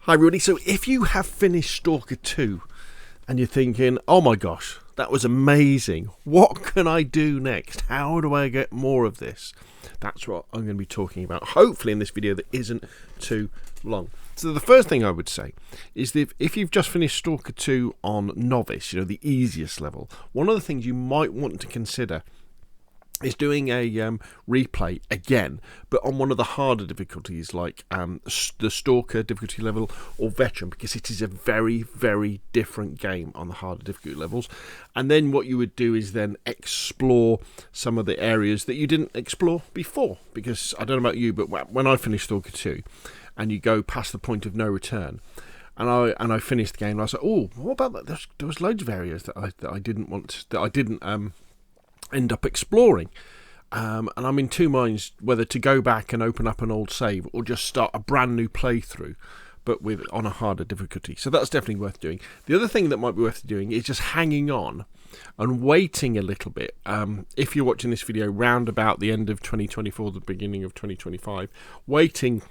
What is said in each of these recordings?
Hi everybody, so if you have finished Stalker 2 and you're thinking, oh my gosh, that was amazing, what can I do next? How do I get more of this? That's what I'm going to be talking about, hopefully in this video that isn't too long. So the first thing I would say is that if you've just finished Stalker 2 on Novice, the easiest level, one of the things you might want to consider is doing a replay again, but on one of the harder difficulties like the Stalker difficulty level or Veteran, because it is a very, very different game on the harder difficulty levels. And then what you would do is then explore some of the areas that you didn't explore before, because I don't know about you, but when I finished Stalker 2 and you go past the point of no return, and I finished the game, and I was like, oh, what about that? There was loads of areas that I didn't end up exploring, and I'm in two minds whether to go back and open up an old save or just start a brand new playthrough, but on a harder difficulty. So that's definitely worth doing. The other thing that might be worth doing is just hanging on and waiting a little bit. If you're watching this video round about the end of 2024, the beginning of 2025, waiting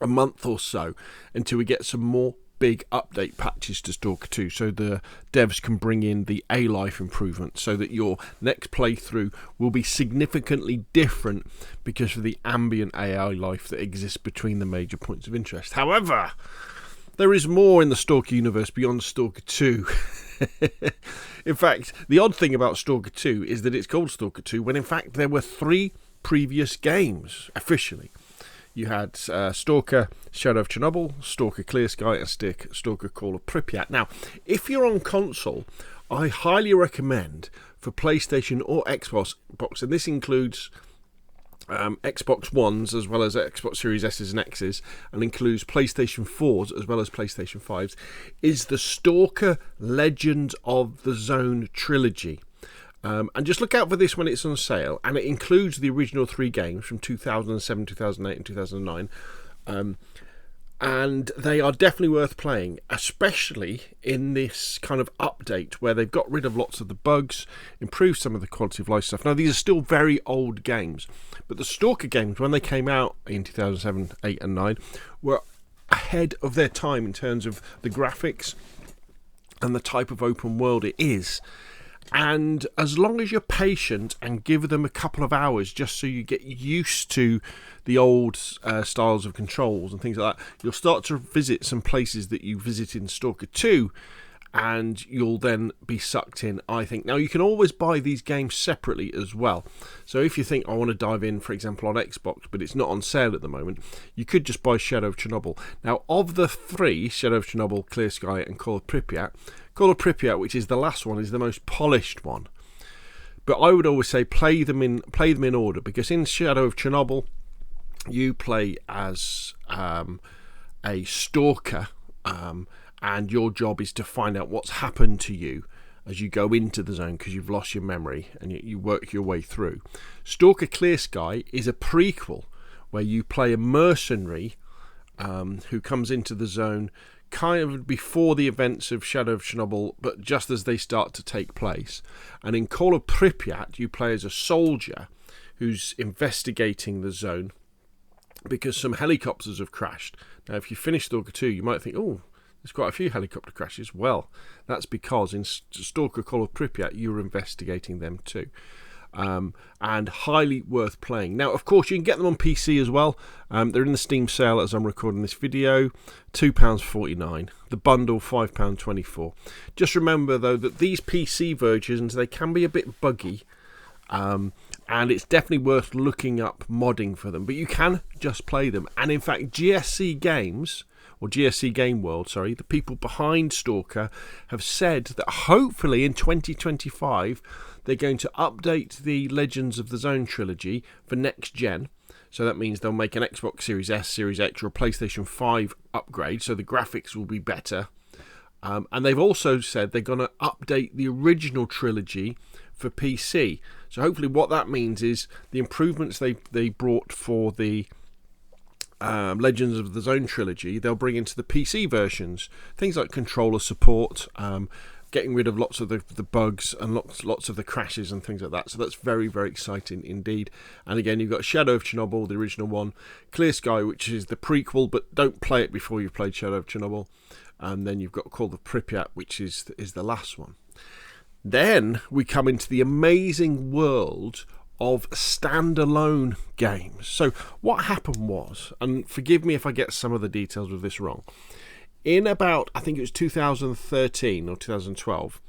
a month or so until we get some more big update patches to Stalker 2, so the devs can bring in the A-Life improvements so that your next playthrough will be significantly different because of the ambient AI life that exists between the major points of interest. However, there is more in the Stalker universe beyond Stalker 2. In fact, the odd thing about Stalker 2 is that it's called Stalker 2 when in fact there were 3 previous games officially. You had Stalker Shadow of Chernobyl, Stalker Clear Sky, and Stalker Call of Pripyat. Now, if you're on console, I highly recommend for PlayStation or Xbox, and this includes Xbox Ones as well as Xbox Series S's and X's, and includes PlayStation 4s as well as PlayStation 5s, is the Stalker Legends of the Zone Trilogy. And just look out for this when it's on sale, and it includes the original 3 games from 2007, 2008 and 2009, and they are definitely worth playing, especially in this kind of update where they've got rid of lots of the bugs, improved some of the quality of life stuff. Now these are still very old games, but the Stalker games when they came out in 2007, 8 and 9 were ahead of their time in terms of the graphics and the type of open world it is. And as long as you're patient and give them a couple of hours just so you get used to the old styles of controls and things like that, you'll start to visit some places that you visited in Stalker 2, and you'll then be sucked in, I think. Now, you can always buy these games separately as well. So if you think, I want to dive in, for example, on Xbox, but it's not on sale at the moment, you could just buy Shadow of Chernobyl. Now, of the 3, Shadow of Chernobyl, Clear Sky, and Call of Pripyat, which is the last one, is the most polished one. But I would always say play them in order, because in Shadow of Chernobyl, you play as a stalker, and your job is to find out what's happened to you as you go into the zone because you've lost your memory, and you work your way through. Stalker Clear Sky is a prequel where you play a mercenary who comes into the zone kind of before the events of Shadow of Chernobyl, but just as they start to take place. And in Call of Pripyat, you play as a soldier who's investigating the zone because some helicopters have crashed. Now, if you finish Stalker 2, you might think, oh, there's quite a few helicopter crashes. Well, that's because in Stalker Call of Pripyat, you're investigating them too. And highly worth playing. Now, of course, you can get them on PC as well. They're in the Steam sale as I'm recording this video, £2.49. The bundle, £5.24. Just remember, though, that these PC versions, they can be a bit buggy. And it's definitely worth looking up modding for them. But you can just play them. And in fact, GSC Game World, the people behind Stalker have said that hopefully in 2025 they're going to update the Legends of the Zone trilogy for next gen. So that means they'll make an Xbox Series S, Series X, or a PlayStation 5 upgrade, so the graphics will be better. And they've also said they're going to update the original trilogy for PC. So hopefully what that means is the improvements they brought for the Legends of the Zone trilogy, they'll bring into the PC versions. Things like controller support, getting rid of lots of the bugs and lots of the crashes and things like that. So that's very, very exciting indeed. And again, you've got Shadow of Chernobyl, the original one, Clear Sky, which is the prequel, but don't play it before you've played Shadow of Chernobyl. And then you've got Call of Pripyat, which is the last one. Then we come into the amazing world of standalone games. So what happened was, and forgive me if I get some of the details of this wrong, in about, I think it was 2013 or 2012,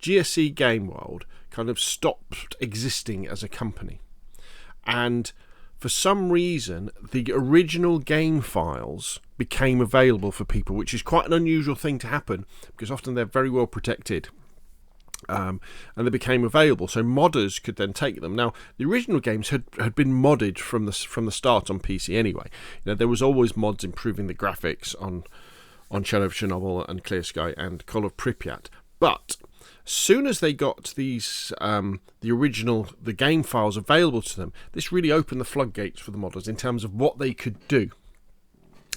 GSC Game World kind of stopped existing as a company. And for some reason, the original game files became available for people, which is quite an unusual thing to happen because often they're very well protected. And they became available, so modders could then take them. Now, the original games had been modded from the start on PC anyway. There was always mods improving the graphics on Shadow of Chernobyl and Clear Sky and Call of Pripyat. But as soon as they got these the game files available to them, this really opened the floodgates for the modders in terms of what they could do.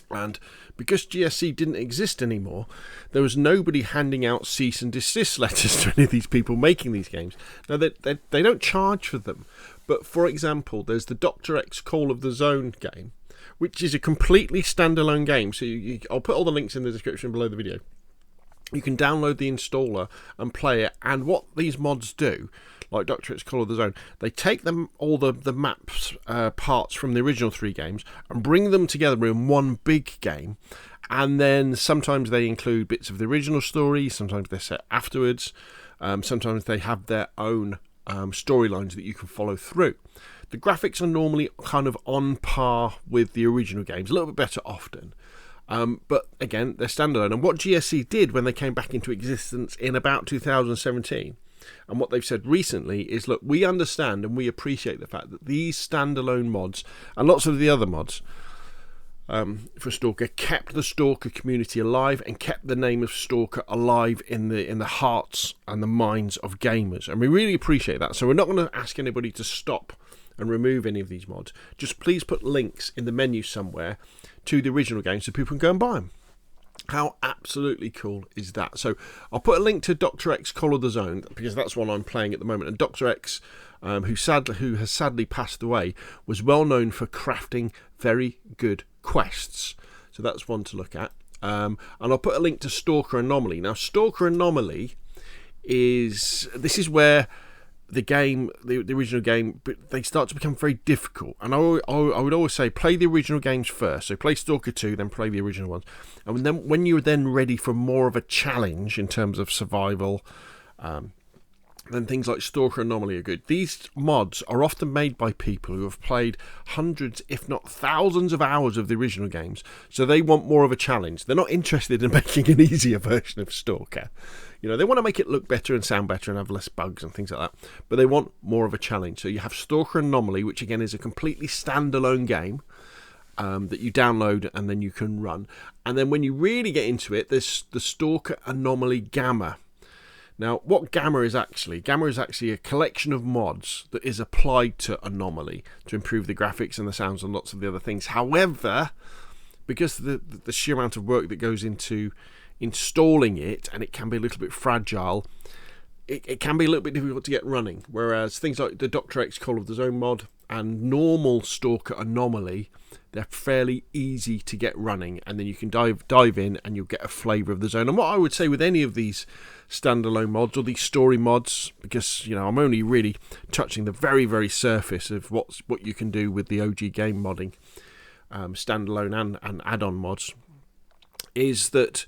And because GSC didn't exist anymore, there was nobody handing out cease and desist letters to any of these people making these games. Now, they don't charge for them. But, for example, there's the Dr. X Call of the Zone game, which is a completely standalone game. So I'll put all the links in the description below the video. You can download the installer and play it. And what these mods do, like Dr. X Call of the Zone, they take them all the maps parts from the original 3 games and bring them together in one big game. And then sometimes they include bits of the original story, sometimes they're set afterwards, sometimes they have their own storylines that you can follow through. The graphics are normally kind of on par with the original games, a little bit better often. But again, they're standalone. And what GSC did when they came back into existence in about 2017, and what they've said recently is, look, we understand and we appreciate the fact that these standalone mods and lots of the other mods for Stalker kept the Stalker community alive and kept the name of Stalker alive in the hearts and the minds of gamers. And we really appreciate that. So we're not going to ask anybody to stop and remove any of these mods. Just please put links in the menu somewhere to the original game so people can go and buy them. How absolutely cool is that? So I'll put a link to Dr. X Call of the Zone because that's one I'm playing at the moment. And Dr. X, who has sadly passed away, was well known for crafting very good quests. So that's one to look at. And I'll put a link to Stalker Anomaly. Now, Stalker Anomaly is where the game, the original game, but they start to become very difficult. And I would always say play the original games first. So play Stalker 2, then play the original ones. And then when you're then ready for more of a challenge in terms of survival, then things like Stalker Anomaly are good. These mods are often made by people who have played hundreds, if not thousands of hours of the original games. So they want more of a challenge. They're not interested in making an easier version of Stalker. They want to make it look better and sound better and have less bugs and things like that. But they want more of a challenge. So you have Stalker Anomaly, which again is a completely standalone game that you download and then you can run. And then when you really get into it, there's the Stalker Anomaly Gamma. Now, what Gamma is actually a collection of mods that is applied to Anomaly to improve the graphics and the sounds and lots of the other things. However, because the sheer amount of work that goes into installing it, and it can be a little bit fragile, it can be a little bit difficult to get running. Whereas things like the Dr. X Call of the Zone mod and normal Stalker Anomaly, they're fairly easy to get running, and then you can dive in and you'll get a flavour of the zone. And what I would say with any of these standalone mods or these story mods, because I'm only really touching the very, very surface of what you can do with the OG game modding, standalone and add-on mods, is that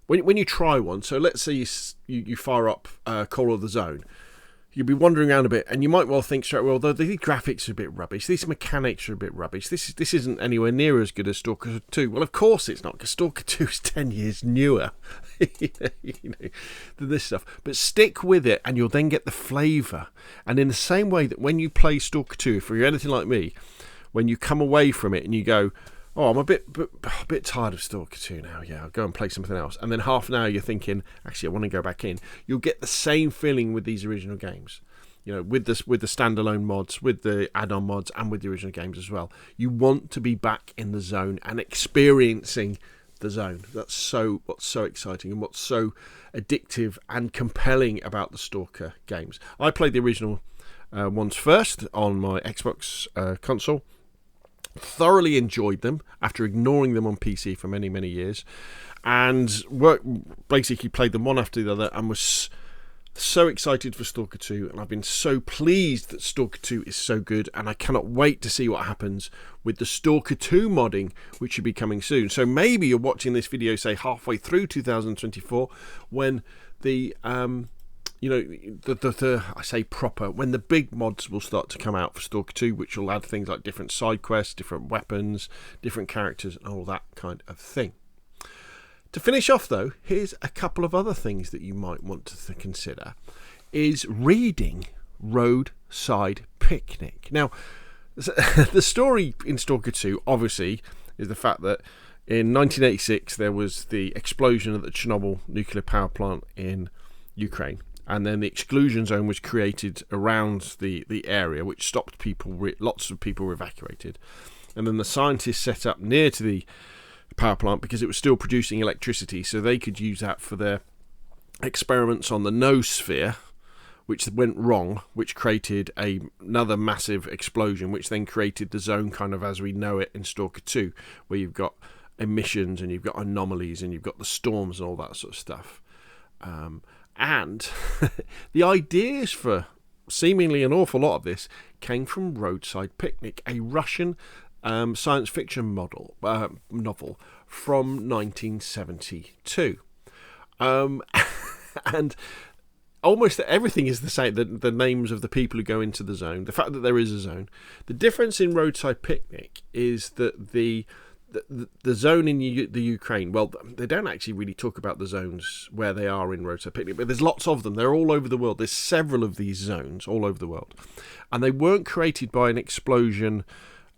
when you try one, so let's say you fire up Call of the Zone, you'll be wandering around a bit, and you might well think straight, well, the graphics are a bit rubbish, these mechanics are a bit rubbish, this isn't anywhere near as good as Stalker 2. Well, of course it's not, because Stalker 2 is 10 years newer than this stuff. But stick with it, and you'll then get the flavour. And in the same way that when you play Stalker 2, if you're anything like me, when you come away from it and you go, oh, I'm a bit tired of Stalker 2 now. Yeah, I'll go and play something else. And then half an hour you're thinking, actually, I want to go back in. You'll get the same feeling with these original games. With the standalone mods, with the add-on mods, and with the original games as well. You want to be back in the zone and experiencing the zone. What's so exciting and what's so addictive and compelling about the Stalker games. I played the original ones first on my Xbox console. Thoroughly enjoyed them after ignoring them on PC for many, many years, and basically played them one after the other, and was so excited for Stalker 2, and I've been so pleased that Stalker 2 is so good, and I cannot wait to see what happens with the Stalker 2 modding, which should be coming soon. So maybe you're watching this video, say, halfway through 2024, when the I say proper, when the big mods will start to come out for Stalker 2, which will add things like different side quests, different weapons, different characters, and all that kind of thing. To finish off, though, here's a couple of other things that you might want to consider, is reading Roadside Picnic. Now, the story in Stalker 2, obviously, is the fact that in 1986 there was the explosion at the Chernobyl nuclear power plant in Ukraine, and then the exclusion zone was created around the area, which stopped people, lots of people were evacuated, and then the scientists set up near to the power plant because it was still producing electricity, so they could use that for their experiments on the noosphere, which went wrong, which created another massive explosion, which then created the zone kind of as we know it in Stalker 2, where you've got emissions and you've got anomalies and you've got the storms and all that sort of stuff. And the ideas for seemingly an awful lot of this came from Roadside Picnic, a Russian science fiction novel from 1972. And almost everything is the same. The names of the people who go into the zone, the fact that there is a zone. The difference in Roadside Picnic is that the zone in the Ukraine, well, they don't actually really talk about the zones where they are in Roadside Picnic, but there's lots of them. They're all over the world. There's several of these zones all over the world. And they weren't created by an explosion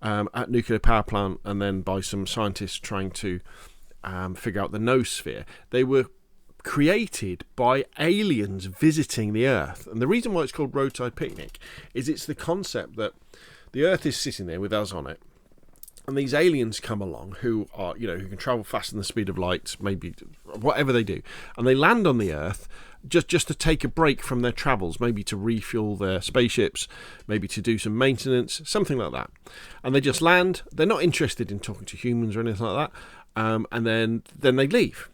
at nuclear power plant and then by some scientists trying to figure out the noosphere. They were created by aliens visiting the Earth. And the reason why it's called Roadside Picnic is it's the concept that the Earth is sitting there with us on it, and these aliens come along who are, who can travel faster than the speed of light, maybe whatever they do, and they land on the Earth just to take a break from their travels, maybe to refuel their spaceships, maybe to do some maintenance, something like that. And they just land. They're not interested in talking to humans or anything like that. And then they leave.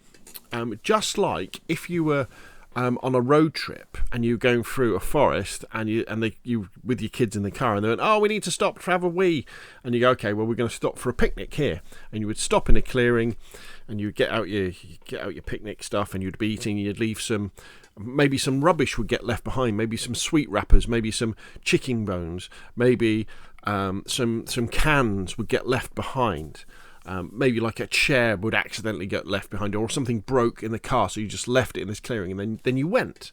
Just like if you were on a road trip and you're going through a forest and you with your kids in the car and they went, oh, we need to stop to have a wee, and you go, okay, well, we're going to stop for a picnic here, and you would stop in a clearing and you would get out your picnic stuff and you'd be eating. You'd leave maybe some rubbish would get left behind, maybe some sweet wrappers, maybe some chicken bones, maybe some cans would get left behind. Maybe like a chair would accidentally get left behind, or something broke in the car, so you just left it in this clearing, and then you went.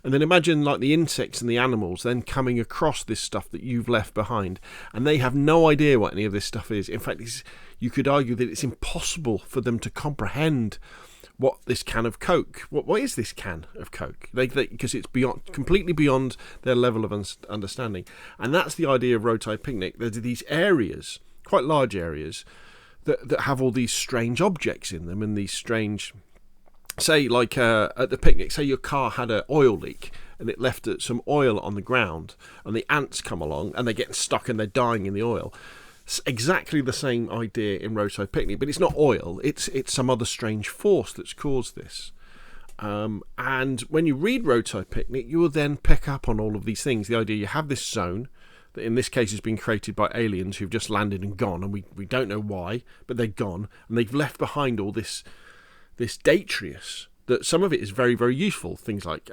And then imagine like the insects and the animals then coming across this stuff that you've left behind, and they have no idea what any of this stuff is. In fact, you could argue that it's impossible for them to comprehend what this can of Coke. What is this can of Coke? Because it's completely beyond their level of understanding. And that's the idea of Roadside Picnic. There's these areas, quite large areas, that have all these strange objects in them, and these strange, say like at the picnic, say your car had an oil leak and it left some oil on the ground, and the ants come along and they're getting stuck and they're dying in the oil. It's exactly the same idea in Roadside Picnic, but it's not oil, it's some other strange force that's caused this. And when you read Roadside Picnic, you will then pick up on all of these things. The idea you have this zone that in this case has been created by aliens who've just landed and gone, and we don't know why, but they're gone, and they've left behind all this detritus. That some of it is very, very useful. Things like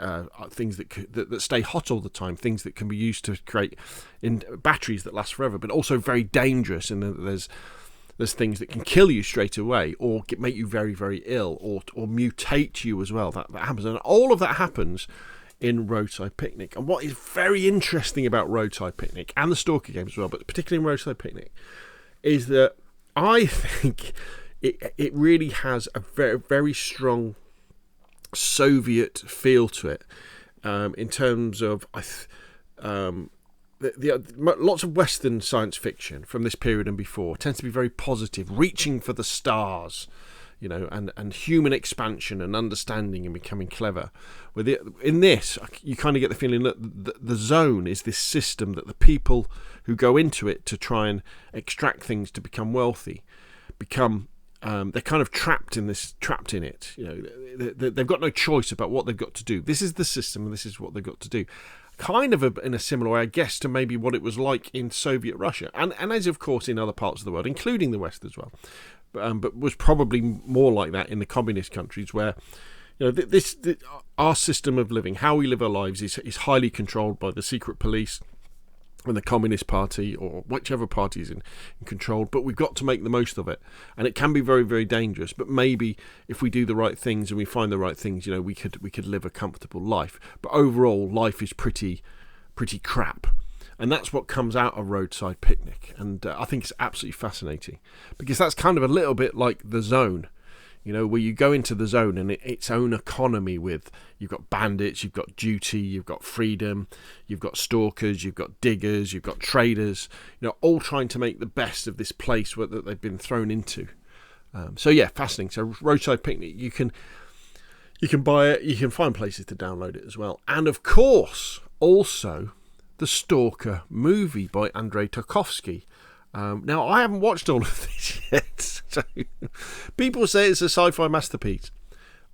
things that stay hot all the time, things that can be used to create in batteries that last forever, but also very dangerous. And there's things that can kill you straight away, or make you very, very ill, or mutate you as well. That happens, and all of that happens in Roadside Picnic. And what is very interesting about Roadside Picnic and the Stalker games as well, but particularly in Roadside Picnic, is that I think it really has a very, very strong Soviet feel to it, in terms of lots of Western science fiction from this period and before tends to be very positive, reaching for the stars, and human expansion and understanding and becoming clever. In this, you kind of get the feeling that the zone is this system that the people who go into it to try and extract things to become wealthy they're kind of trapped in it. They've got no choice about what they've got to do. This is the system, and this is what they've got to do. Kind of in a similar way, I guess, to maybe what it was like in Soviet Russia, and as of course in other parts of the world, including the West as well. But was probably more like that in the communist countries, where our system of living, how we live our lives, is highly controlled by the secret police and the Communist Party, or whichever party is in control. But we've got to make the most of it, and it can be very, very dangerous. But maybe if we do the right things and we find the right things, we could live a comfortable life. But overall, life is pretty crap, and that's what comes out of Roadside Picnic. And I think it's absolutely fascinating, because that's kind of a little bit like the Zone. Where you go into the Zone and its own economy with, you've got bandits, you've got duty, you've got freedom, you've got stalkers, you've got diggers, you've got traders, all trying to make the best of this place that they've been thrown into. So yeah, fascinating. So Roadside Picnic, you can buy it, you can find places to download it as well. And of course, also the Stalker movie by Andrei Tarkovsky. Now, I haven't watched all of this yet, so people say it's a sci-fi masterpiece.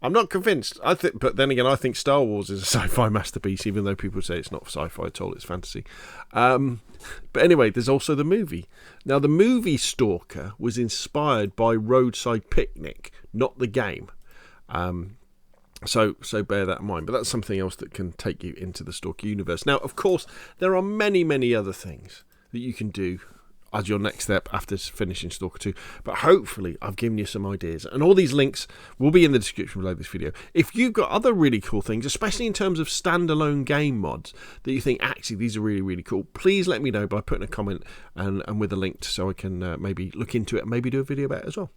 I'm not convinced. But then again, I think Star Wars is a sci-fi masterpiece, even though people say it's not sci-fi at all, it's fantasy. But anyway, there's also the movie. Now, the movie Stalker was inspired by Roadside Picnic, not the game. So bear that in mind. But that's something else that can take you into the Stalker universe. Now, of course, there are many, many other things that you can do as your next step after finishing Stalker 2. But hopefully I've given you some ideas. And all these links will be in the description below this video. If you've got other really cool things, especially in terms of standalone game mods, that you think, actually, these are really, really cool, please let me know by putting a comment and with a link so I can maybe look into it and maybe do a video about it as well.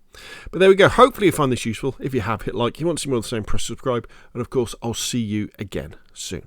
But there we go. Hopefully you find this useful. If you have, hit like. If you want to see more of the same, press subscribe. And of course, I'll see you again soon.